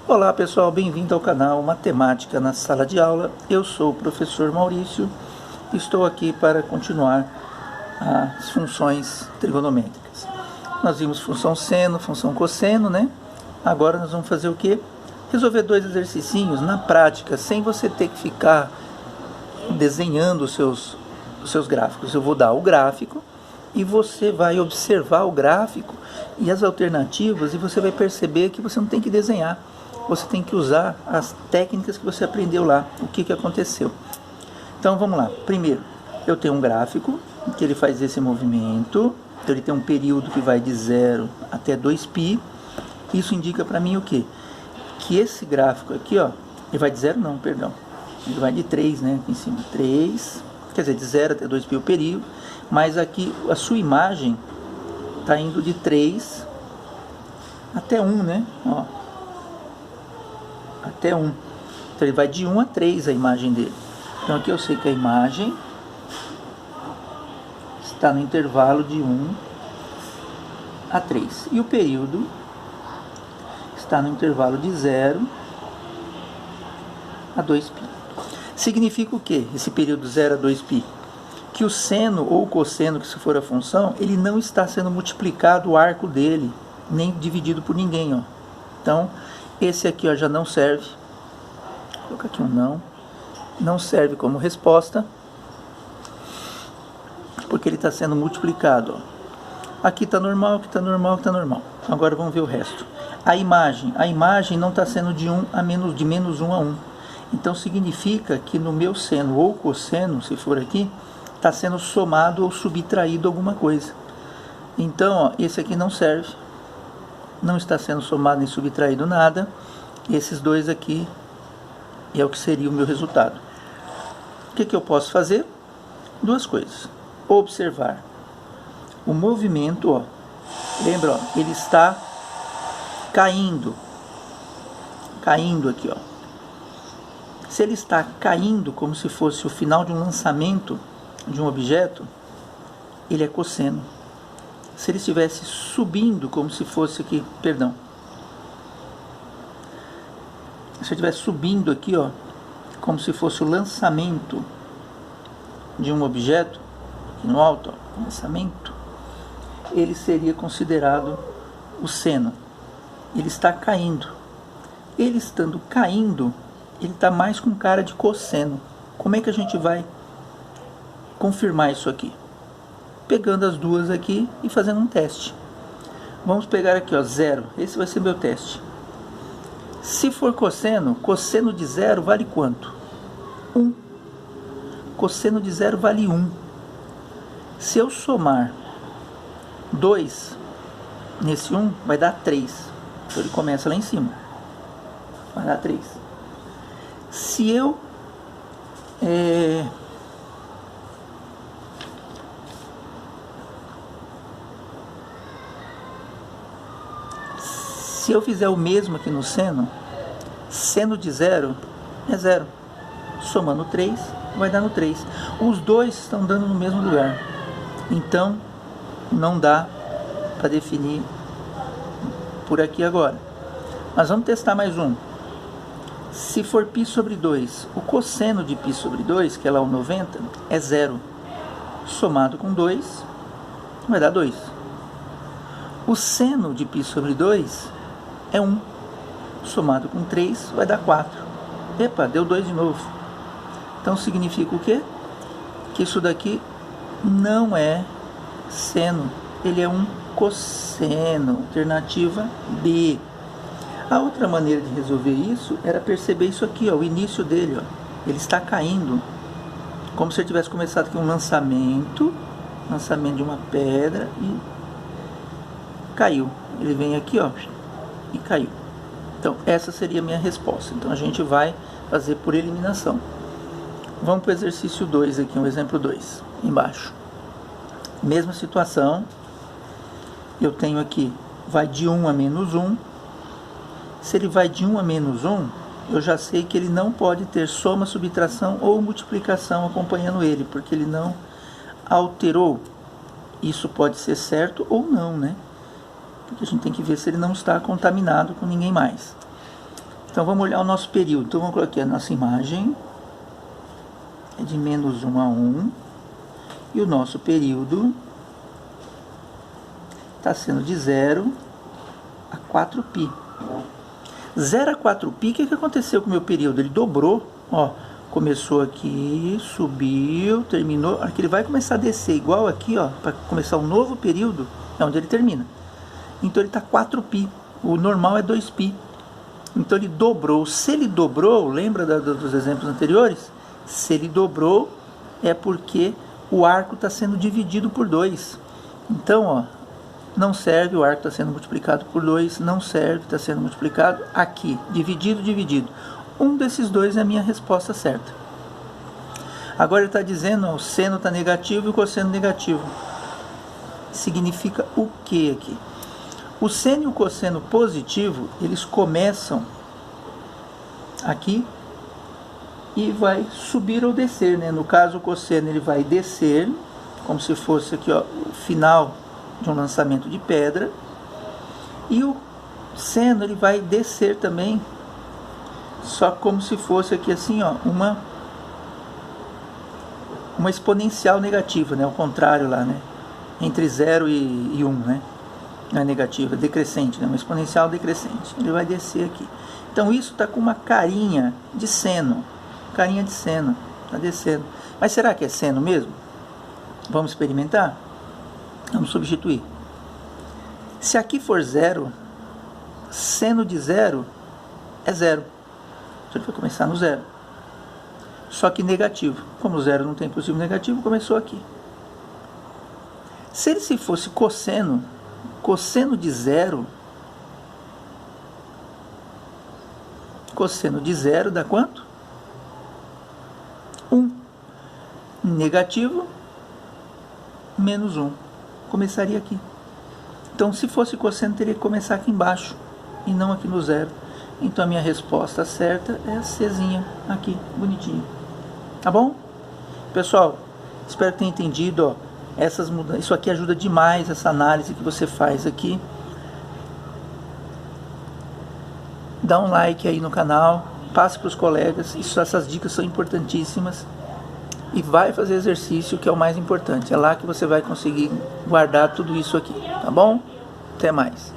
Olá pessoal, bem-vindo ao canal Matemática na Sala de Aula. Eu sou o professor Maurício e estou aqui para continuar as funções trigonométricas. Nós vimos função seno, função cosseno, né? Agora nós vamos fazer o quê? Resolver dois exercicinhos na prática, sem você ter que ficar desenhando os seus gráficos. Eu vou dar o gráfico e você vai observar o gráfico e as alternativas e você vai perceber que você não tem que desenhar. Você tem que usar as técnicas que você aprendeu lá, o que aconteceu. Então vamos lá. Primeiro, eu tenho um gráfico que ele faz esse movimento, então ele tem um período que vai de 0 até 2π. Isso indica para mim o quê? Que esse gráfico aqui, ó, ele vai de 0 não, perdão. Ele vai de 3, né, aqui em cima. 3, quer dizer, de 0 até 2π o período, mas aqui a sua imagem está indo de 3 até 1, né, ó. Até 1. Então ele vai de 1 a 3 a imagem dele. Então aqui eu sei que a imagem está no intervalo de 1 a 3. E o período está no intervalo de 0 a 2π. Significa o quê? Esse período 0 a 2π? Que o seno ou o cosseno, que se for a função, ele não está sendo multiplicado o arco dele, nem dividido por ninguém, ó. Então, esse aqui, ó, já não serve. Vou colocar aqui um não serve como resposta, porque ele está sendo multiplicado, ó. Aqui está normal, aqui está normal, aqui está normal. Agora vamos ver o resto. A imagem não está sendo de menos 1 a 1. Então significa que no meu seno ou cosseno, se for aqui, está sendo somado ou subtraído alguma coisa. Então, ó, esse aqui não serve. Não está sendo somado nem subtraído nada. Esses dois aqui é o que seria o meu resultado. O que eu posso fazer? Duas coisas. Observar o movimento, ó. Lembra, ó, ele está caindo aqui, ó. Se ele está caindo como se fosse o final de um lançamento de um objeto, ele é cosseno. Se ele estivesse subindo como se fosse aqui, perdão. Se ele estivesse subindo aqui, ó, como se fosse o lançamento de um objeto, aqui no alto, ó, lançamento, ele seria considerado o seno. Ele está caindo. Ele estando caindo, ele está mais com cara de cosseno. Como é que a gente vai confirmar isso aqui? Pegando as duas aqui e fazendo um teste. Vamos pegar aqui, ó, 0. Esse vai ser meu teste. Se for cosseno de 0 vale quanto? 1. Cosseno de 0 vale 1. Se eu somar 2 nesse 1, vai dar 3. Então ele começa lá em cima. Vai dar 3. Se eu fizer o mesmo aqui no seno de 0 é 0. Somando 3, vai dar no 3. Os dois estão dando no mesmo lugar. Então, não dá para definir por aqui agora. Mas vamos testar mais um. Se for π sobre 2, o cosseno de π sobre 2, que é lá o 90, é 0. Somado com 2, vai dar 2. O seno de π sobre 2 é 1. Somado com 3, vai dar 4. Epa, deu 2 de novo. Então significa o quê? Que isso daqui não é seno. Ele é um cosseno. Alternativa B. A outra maneira de resolver isso era perceber isso aqui, ó, o início dele, ó. Ele está caindo. Como se ele tivesse começado aqui um lançamento de uma pedra e caiu. Ele vem aqui, ó, e caiu. Então essa seria a minha resposta. Então a gente vai fazer por eliminação. Vamos para o exercício 2 aqui, um exemplo 2, embaixo. Mesma situação. Eu tenho aqui, vai de 1 a menos 1. Se ele vai de 1 a menos 1, eu já sei que ele não pode ter soma, subtração ou multiplicação acompanhando ele, porque ele não alterou. Isso pode ser certo ou não, né? Porque a gente tem que ver se ele não está contaminado com ninguém mais. Então vamos olhar o nosso período. Então vamos colocar aqui a nossa imagem. É de menos 1 a 1. E o nosso período está sendo de 0 a 4π. 0 a 4π, o que aconteceu com o meu período? Ele dobrou, ó, começou aqui, subiu, terminou, aqui ele vai começar a descer, igual aqui, ó, para começar um novo período, é onde ele termina. Então ele está 4π, o normal é 2π. Então ele dobrou. Se ele dobrou, lembra dos exemplos anteriores? Se ele dobrou, é porque o arco está sendo dividido por 2. Então, ó, não serve, o arco está sendo multiplicado por 2, não serve, está sendo multiplicado aqui, dividido, dividido. Um desses dois é a minha resposta certa. Agora ele está dizendo, ó, o seno está negativo e o cosseno negativo. Significa o que aqui? O seno e o cosseno positivo, eles começam aqui e vai subir ou descer, né? No caso, o cosseno ele vai descer, como se fosse aqui, ó, o final de um lançamento de pedra, e o seno ele vai descer também, só como se fosse aqui assim, ó, uma exponencial negativa, né? O contrário lá, né? Entre 0 e 1, né? Não é negativa, é decrescente, né? Uma exponencial decrescente. Ele vai descer aqui. Então isso está com uma carinha de seno. Carinha de seno. Está descendo. Mas será que é seno mesmo? Vamos experimentar? Vamos substituir. Se aqui for 0, seno de 0 é 0. Então ele vai começar no 0. Só que negativo. Como 0 não tem possível negativo, começou aqui. Se ele se fosse cosseno de 0, cosseno de 0 dá quanto? 1. Negativo menos 1. Começaria aqui. Então, se fosse cosseno, teria que começar aqui embaixo e não aqui no 0. Então, a minha resposta certa é a Czinha, aqui, bonitinho. Tá bom? Pessoal, espero que tenha entendido, ó, essas mudanças. Isso aqui ajuda demais, essa análise que você faz aqui. Dá um like aí no canal, passe para os colegas. Essas dicas são importantíssimas. E vai fazer exercício, que é o mais importante. É lá que você vai conseguir guardar tudo isso aqui, tá bom? Até mais.